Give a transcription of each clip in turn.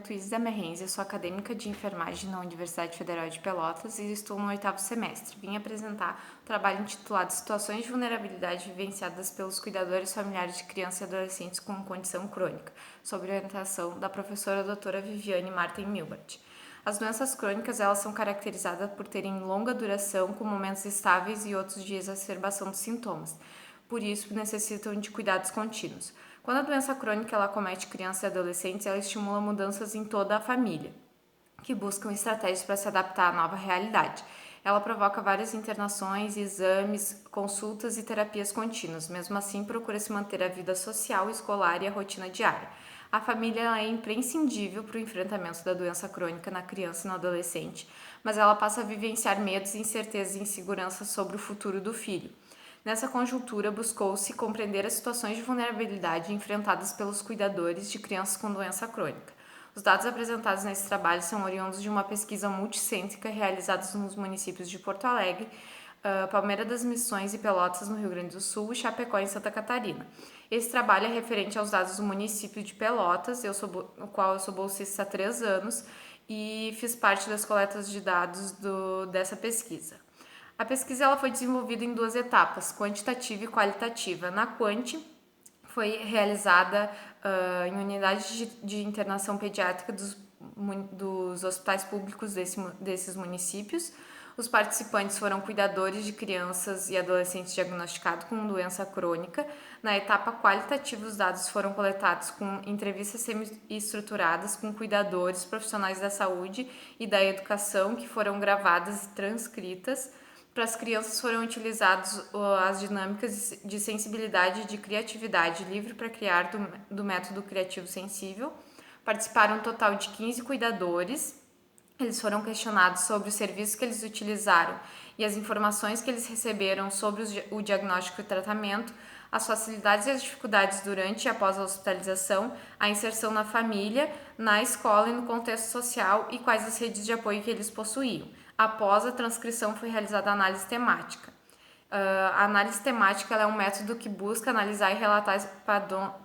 Isa Merrenzi, sou acadêmica de enfermagem na Universidade Federal de Pelotas e estou no 8º semestre. Vim apresentar o trabalho intitulado Situações de vulnerabilidade vivenciadas pelos cuidadores familiares de crianças e adolescentes com condição crônica, sob orientação da professora doutora Viviane Martin Milbert. As doenças crônicas elas são caracterizadas por terem longa duração, com momentos estáveis e outros de exacerbação dos sintomas. Por isso, necessitam de cuidados contínuos. Quando a doença crônica ela acomete crianças e adolescentes, ela estimula mudanças em toda a família, que buscam estratégias para se adaptar à nova realidade. Ela provoca várias internações, exames, consultas e terapias contínuas. Mesmo assim, procura-se manter a vida social, escolar e a rotina diária. A família é imprescindível para o enfrentamento da doença crônica na criança e no adolescente, mas ela passa a vivenciar medos, incertezas e inseguranças sobre o futuro do filho. Nessa conjuntura, buscou-se compreender as situações de vulnerabilidade enfrentadas pelos cuidadores de crianças com doença crônica. Os dados apresentados nesse trabalho são oriundos de uma pesquisa multicêntrica realizada nos municípios de Porto Alegre, Palmeira das Missões e Pelotas, no Rio Grande do Sul, e Chapecó, em Santa Catarina. Esse trabalho é referente aos dados do município de Pelotas, no qual eu sou bolsista há 3 anos e fiz parte das coletas de dados dessa pesquisa. A pesquisa ela foi desenvolvida em 2 etapas, quantitativa e qualitativa. Na quanti, foi realizada em unidades de internação pediátrica dos hospitais públicos desses municípios. Os participantes foram cuidadores de crianças e adolescentes diagnosticados com doença crônica. Na etapa qualitativa, os dados foram coletados com entrevistas semi-estruturadas com cuidadores, profissionais da saúde e da educação, que foram gravadas e transcritas. Para as crianças foram utilizadas as dinâmicas de sensibilidade e de criatividade livre para criar do método criativo sensível. Participaram um total de 15 cuidadores. Eles foram questionados sobre os serviços que eles utilizaram e as informações que eles receberam sobre o diagnóstico e tratamento, as facilidades e as dificuldades durante e após a hospitalização, a inserção na família, na escola e no contexto social e quais as redes de apoio que eles possuíam. Após a transcrição foi realizada a análise temática. A análise temática é um método que busca analisar e relatar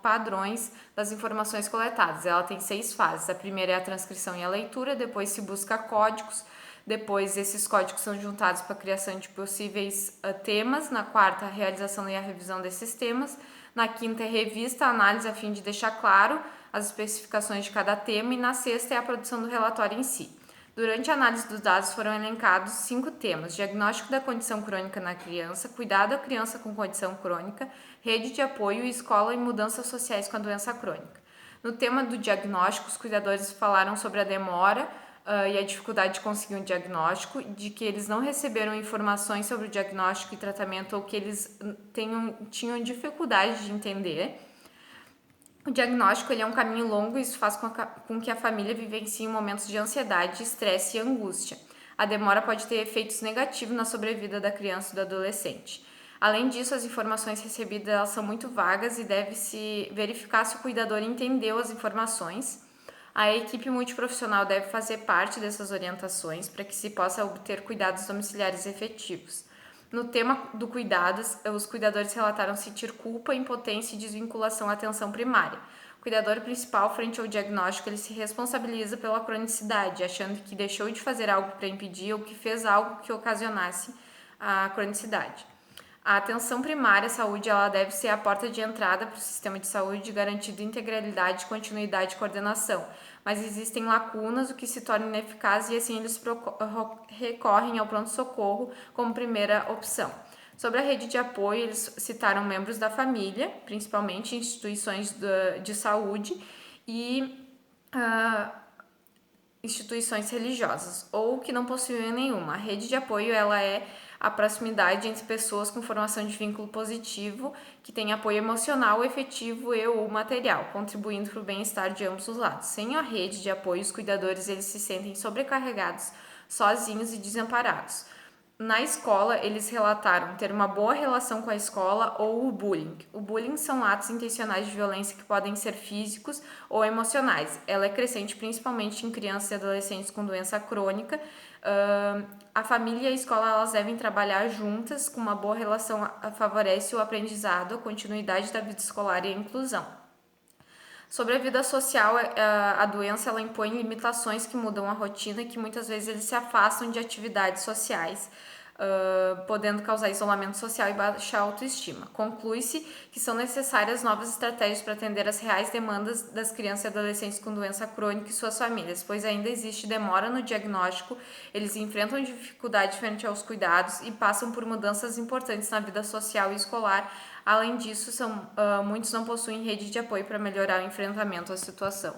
padrões das informações coletadas. Ela tem 6 fases. A primeira é a transcrição e a leitura, depois se busca códigos, depois esses códigos são juntados para a criação de possíveis temas, na quarta a realização e a revisão desses temas, na quinta é revista, a análise a fim de deixar claro as especificações de cada tema e na sexta é a produção do relatório em si. Durante a análise dos dados foram elencados 5 temas: diagnóstico da condição crônica na criança, cuidado à criança com condição crônica, rede de apoio, escola e mudanças sociais com a doença crônica. No tema do diagnóstico, os cuidadores falaram sobre a demora e a dificuldade de conseguir um diagnóstico, de que eles não receberam informações sobre o diagnóstico e tratamento ou que eles tinham dificuldade de entender. O diagnóstico ele é um caminho longo e isso faz com que a família vivencie momentos de ansiedade, estresse e angústia. A demora pode ter efeitos negativos na sobrevida da criança e do adolescente. Além disso, as informações recebidas elas são muito vagas e deve-se verificar se o cuidador entendeu as informações. A equipe multiprofissional deve fazer parte dessas orientações para que se possa obter cuidados domiciliares efetivos. No tema do cuidados, os cuidadores relataram sentir culpa, impotência e desvinculação à atenção primária. O cuidador principal, frente ao diagnóstico, ele se responsabiliza pela cronicidade, achando que deixou de fazer algo para impedir ou que fez algo que ocasionasse a cronicidade. A atenção primária à saúde ela deve ser a porta de entrada para o sistema de saúde, garantindo integralidade, continuidade e coordenação. Mas existem lacunas, o que se torna ineficaz e assim eles recorrem ao pronto-socorro como primeira opção. Sobre a rede de apoio, eles citaram membros da família, principalmente instituições de saúde e instituições religiosas, ou que não possuem nenhuma. A rede de apoio ela é a proximidade entre pessoas com formação de vínculo positivo, que tem apoio emocional, efetivo e ou material, contribuindo para o bem-estar de ambos os lados. Sem a rede de apoio, os cuidadores eles se sentem sobrecarregados, sozinhos e desamparados. Na escola, eles relataram ter uma boa relação com a escola ou o bullying. O bullying são atos intencionais de violência que podem ser físicos ou emocionais. Ela é crescente principalmente em crianças e adolescentes com doença crônica. A família e a escola elas devem trabalhar juntas, com uma boa relação favorece o aprendizado, a continuidade da vida escolar e a inclusão. Sobre a vida social, a doença ela impõe limitações que mudam a rotina e que muitas vezes eles se afastam de atividades sociais, podendo causar isolamento social e baixa autoestima. Conclui-se que são necessárias novas estratégias para atender às reais demandas das crianças e adolescentes com doença crônica e suas famílias, pois ainda existe demora no diagnóstico, eles enfrentam dificuldade frente aos cuidados e passam por mudanças importantes na vida social e escolar. Além disso, muitos não possuem rede de apoio para melhorar o enfrentamento à situação.